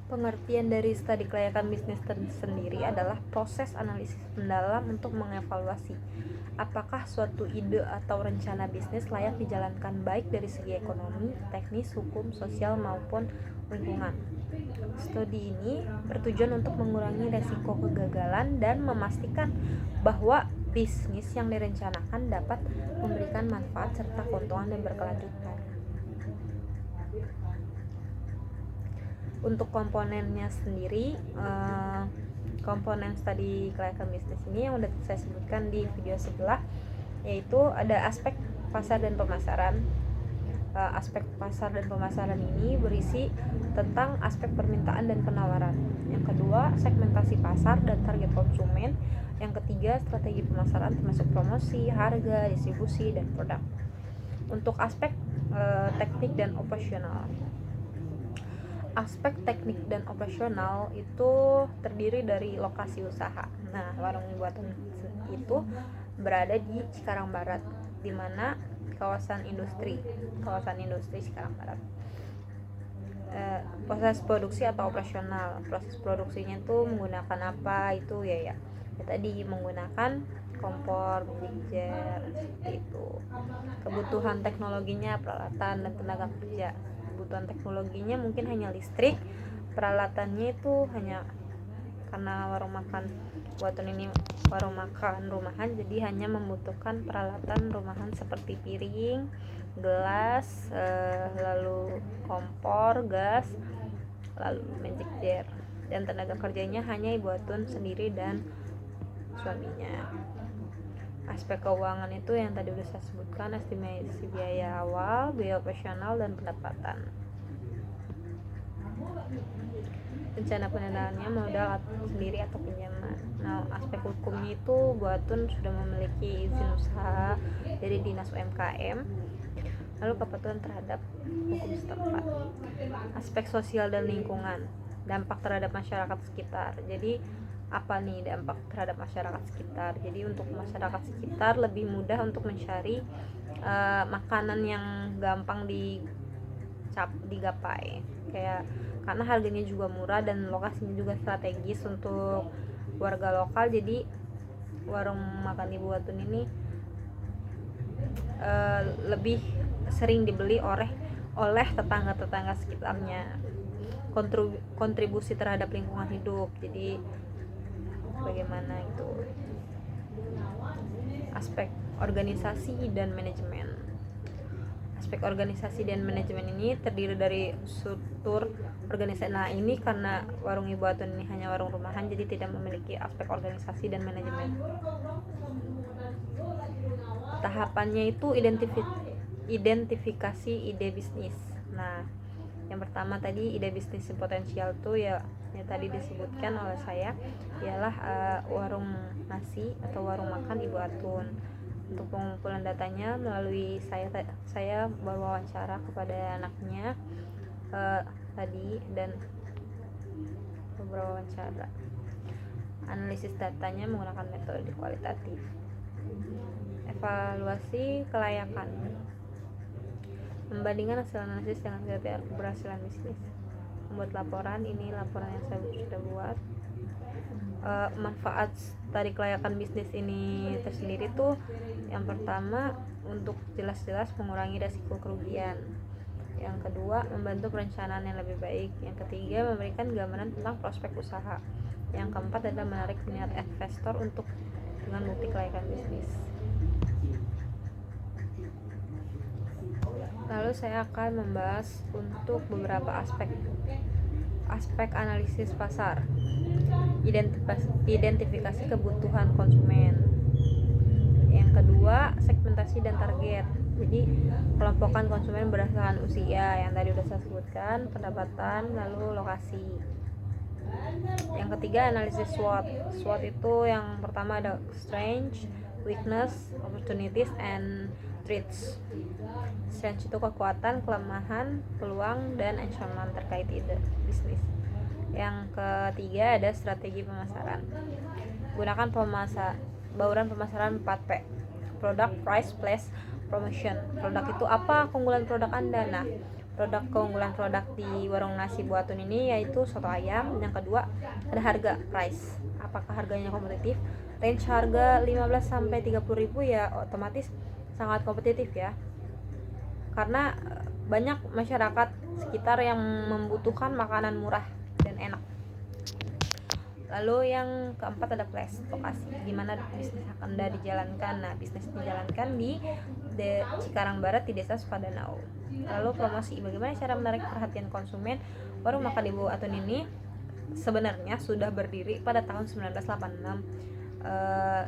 Pengertian dari studi kelayakan bisnis sendiri adalah proses analisis mendalam untuk mengevaluasi apakah suatu ide atau rencana bisnis layak dijalankan baik dari segi ekonomi, teknis, hukum, sosial maupun lingkungan. Studi ini bertujuan untuk mengurangi resiko kegagalan dan memastikan bahwa bisnis yang direncanakan dapat memberikan manfaat serta keuntungan yang berkelanjutan. Untuk komponennya sendiri, komponen studi kelayakan bisnis ini yang udah saya sebutkan di video sebelah, yaitu ada aspek pasar dan pemasaran. Aspek pasar dan pemasaran ini berisi tentang aspek permintaan dan penawaran. Yang kedua, segmentasi pasar dan target konsumen. Yang ketiga, strategi pemasaran termasuk promosi, harga, distribusi, dan produk. Untuk aspek teknik dan operasional. Aspek teknik dan operasional itu terdiri dari lokasi usaha. Nah, warung buatan itu berada di Cikarang Barat, di mana kawasan industri Cikarang Barat. Proses produksi atau operasional, proses produksinya itu menggunakan apa itu ya tadi menggunakan kompor, mixer, seperti itu. Kebutuhan teknologinya, peralatan dan tenaga kerja. Kebutuhan teknologinya mungkin hanya listrik, peralatannya itu hanya karena warung makan rumahan, jadi hanya membutuhkan peralatan rumahan seperti piring, gelas, lalu kompor, gas, lalu magic jar, dan tenaga kerjanya hanya ibu atun sendiri dan suaminya. Aspek keuangan itu yang tadi udah saya sebutkan, estimasi biaya awal, biaya operasional, dan pendapatan. Rencana pendanaannya modal sendiri atau pinjaman. Nah, aspek hukumnya itu buatun sudah memiliki izin usaha dari Dinas UMKM, lalu kepatuhan terhadap hukum setempat. Aspek sosial dan lingkungan, dampak terhadap masyarakat sekitar. Jadi apa nih dampak terhadap masyarakat sekitar? Jadi untuk masyarakat sekitar lebih mudah untuk mencari makanan yang gampang digapai, kayak karena harganya juga murah dan lokasinya juga strategis untuk warga lokal. Jadi warung makan Ibu Atun ini lebih sering dibeli oleh tetangga-tetangga sekitarnya. Kontribusi terhadap lingkungan hidup, jadi bagaimana itu. Aspek organisasi dan manajemen. Aspek organisasi dan manajemen ini terdiri dari struktur organisasi. Nah, ini karena warung Ibu Atun ini hanya warung rumahan, jadi tidak memiliki aspek organisasi dan manajemen. Tahapannya itu identifikasi ide bisnis. Nah, yang pertama tadi ide bisnis potensial tuh ya yang tadi disebutkan oleh saya ialah warung nasi atau warung makan Ibu Atun. Untuk pengumpulan datanya melalui saya berwawancara kepada anaknya tadi dan beberapa wawancara. Analisis datanya menggunakan metode kualitatif. Evaluasi kelayakan, membandingkan hasil analisis dengan kriteria keberhasilan bisnis. Membuat laporan, ini laporan yang saya sudah buat. Manfaat studi kelayakan bisnis ini tersendiri tuh yang pertama untuk jelas-jelas mengurangi resiko kerugian. Yang kedua, membantu perencanaan yang lebih baik. Yang ketiga, memberikan gambaran tentang prospek usaha. Yang keempat adalah menarik minat investor dengan multi kelayakan bisnis. Lalu saya akan membahas untuk beberapa aspek analisis pasar. Identifikasi kebutuhan konsumen. Yang kedua, segmentasi dan target. Jadi kelompokan konsumen berdasarkan usia yang tadi sudah saya sebutkan, pendapatan, lalu lokasi. Yang ketiga, analisis SWOT. SWOT itu yang pertama ada strength, weakness, opportunities, and threats. Strength itu kekuatan, kelemahan, peluang, dan ancaman terkait ide bisnis. Yang ketiga ada strategi pemasaran. Gunakan bauran pemasaran 4P. Product, price, place, promotion. Produk itu apa? Keunggulan produk Anda. Nah, Produk keunggulan produk di warung nasi Bu Atun ini yaitu soto ayam. Yang kedua ada harga, price. Apakah harganya kompetitif? Range harga 15 sampai 30 ribu ya otomatis sangat kompetitif ya. Karena banyak masyarakat sekitar yang membutuhkan makanan murah dan enak. Lalu yang keempat ada place, lokasi, di mana bisnis akan dijalankan. Nah, bisnis dijalankan di Cikarang Barat di Desa Sukadanau. Lalu promosi, bagaimana cara menarik perhatian konsumen? Warung makan Ibu Atun ini sebenarnya sudah berdiri pada tahun 1986,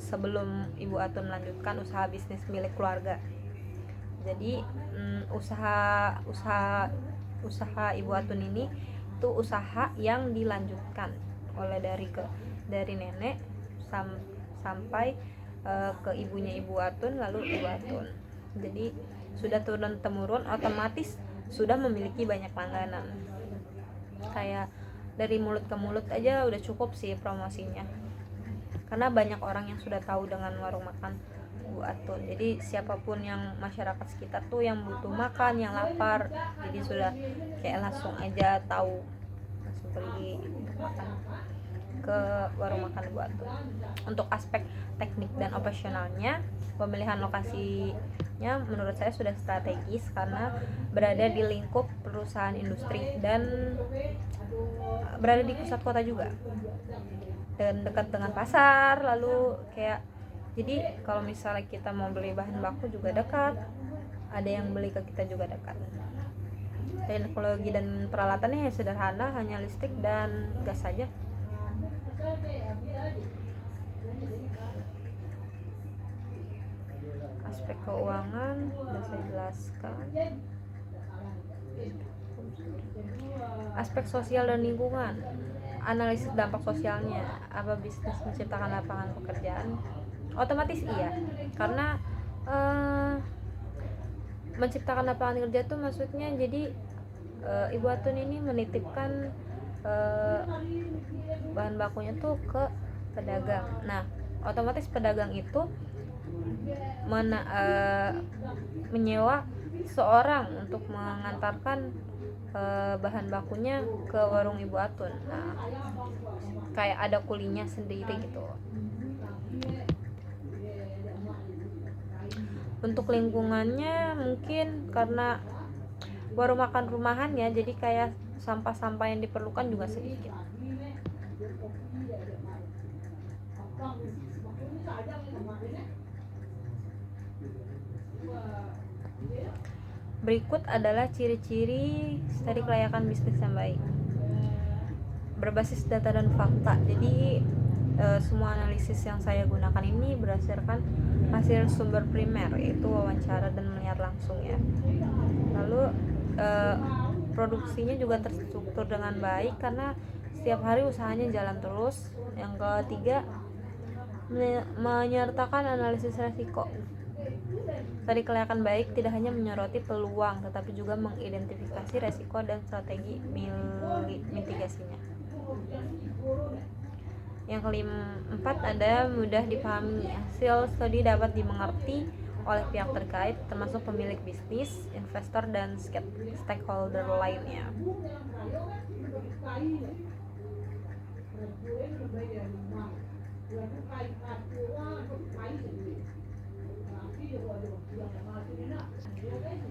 sebelum Ibu Atun melanjutkan usaha bisnis milik keluarga. Jadi usaha Ibu Atun ini itu usaha yang dilanjutkan oleh dari nenek sampai ke ibunya Ibu Atun, lalu Ibu Atun. Jadi sudah turun temurun, otomatis sudah memiliki banyak langganan. Kayak dari mulut ke mulut aja udah cukup sih promosinya. Karena banyak orang yang sudah tahu dengan warung makan Bu Atun. Jadi siapapun yang masyarakat sekitar tuh yang butuh makan, yang lapar, jadi sudah kayak langsung aja tahu, langsung pergi untuk makan ke warung makan Bu Atun. Untuk aspek teknik dan operasionalnya, pemilihan lokasinya menurut saya sudah strategis karena berada di lingkup perusahaan industri dan berada di pusat kota juga dan dekat dengan pasar. Lalu kayak jadi kalau misalnya kita mau beli bahan baku juga dekat, ada yang beli ke kita juga dekat. Teknologi dan peralatannya sederhana, hanya listrik dan gas saja. Aspek keuangan sudah saya jelaskan. Aspek sosial dan lingkungan, analisis dampak sosialnya, apa bisnis menciptakan lapangan pekerjaan? Otomatis iya, karena menciptakan lapangan kerja itu maksudnya jadi Ibu Atun ini menitipkan bahan bakunya tuh ke pedagang. Nah, otomatis pedagang itu menyewa seorang untuk mengantarkan bahan bakunya ke warung Ibu Atun. Nah, kayak ada kulinya sendiri gitu. Untuk lingkungannya mungkin karena warung makan rumahan ya, jadi kayak sampah-sampah yang diperlukan juga sedikit. Berikut adalah ciri-ciri studi kelayakan bisnis yang baik. Berbasis data dan fakta. Jadi semua analisis yang saya gunakan ini berdasarkan hasil sumber primer, yaitu wawancara dan melihat langsung ya. Lalu produksinya juga terstruktur dengan baik karena setiap hari usahanya jalan terus. Yang ketiga, menyertakan analisis resiko. Studi kelayakan baik tidak hanya menyoroti peluang, tetapi juga mengidentifikasi resiko dan strategi mitigasinya. Yang keempat ada mudah dipahami. Hasil studi dapat dimengerti oleh pihak terkait, termasuk pemilik bisnis, investor, dan stakeholder lainnya.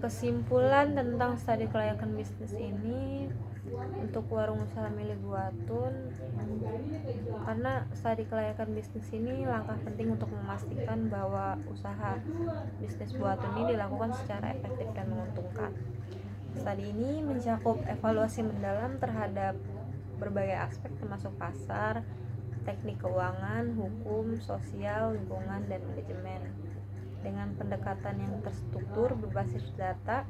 Kesimpulan tentang studi kelayakan bisnis ini untuk warung usaha milik Bu Atun, karena studi kelayakan bisnis ini langkah penting untuk memastikan bahwa usaha bisnis Bu Atun ini dilakukan secara efektif dan menguntungkan. Studi ini mencakup evaluasi mendalam terhadap berbagai aspek termasuk pasar, teknik keuangan, hukum, sosial, lingkungan, dan manajemen. Dengan pendekatan yang terstruktur, berbasis data,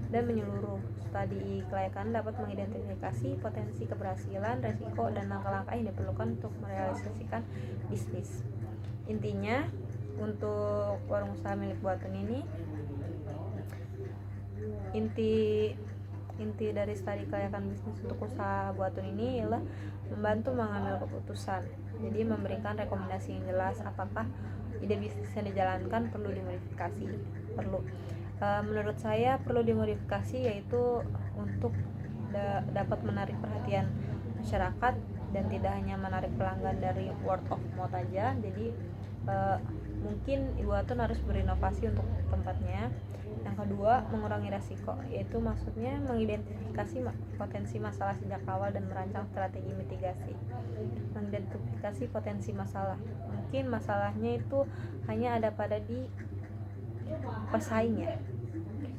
dan menyeluruh, studi kelayakan dapat mengidentifikasi potensi keberhasilan, resiko, dan langkah-langkah yang diperlukan untuk merealisasikan bisnis. Intinya, untuk warung usaha milik Bu Atun ini, inti dari studi kelayakan bisnis untuk usaha Bu Atun ini ialah membantu mengambil keputusan. Jadi memberikan rekomendasi yang jelas apakah ide bisnis yang dijalankan perlu dimodifikasi, perlu menurut saya perlu dimodifikasi, yaitu untuk dapat menarik perhatian masyarakat dan tidak hanya menarik pelanggan dari word of mouth aja. Jadi mungkin Ibu Atun harus berinovasi untuk tempatnya. Yang kedua, mengurangi resiko, yaitu maksudnya mengidentifikasi potensi masalah sejak awal dan merancang strategi mitigasi. Mengidentifikasi potensi masalah, mungkin masalahnya itu hanya ada pada di pesaing ya.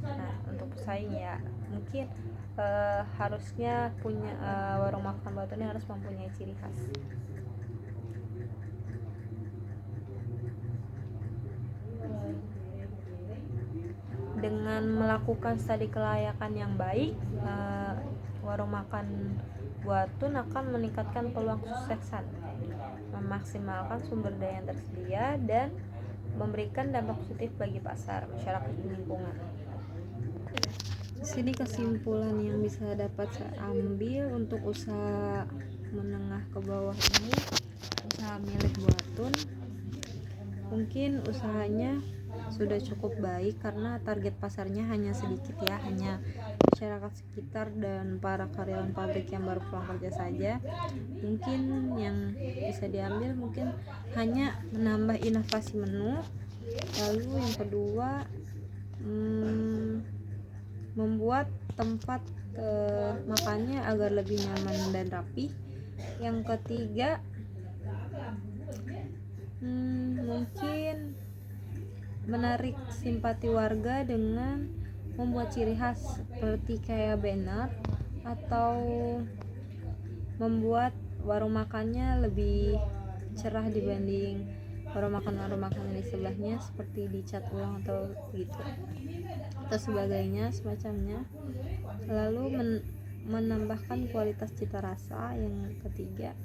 Nah, untuk pesaing ya mungkin harusnya punya warung makan Batu ini harus mempunyai ciri khas. Dengan melakukan studi kelayakan yang baik, warung makan Buatun akan meningkatkan peluang kesuksesan, memaksimalkan sumber daya yang tersedia, dan memberikan dampak positif bagi pasar, masyarakat, dan lingkungan. Di sini kesimpulan yang bisa dapat saya ambil untuk usaha menengah ke bawah ini, usaha milik Buatun, mungkin usahanya sudah cukup baik karena target pasarnya hanya sedikit ya, hanya masyarakat sekitar dan para karyawan pabrik yang baru pulang kerja saja. Mungkin yang bisa diambil mungkin hanya menambah inovasi menu. Lalu yang kedua, membuat tempat makannya agar lebih nyaman dan rapi. Yang ketiga, mungkin menarik simpati warga dengan membuat ciri khas seperti kayak banner, atau membuat warung makannya lebih cerah dibanding warung makan di sebelahnya, seperti dicat ulang atau gitu atau sebagainya semacamnya. Lalu menambahkan kualitas cita rasa. Yang ketiga,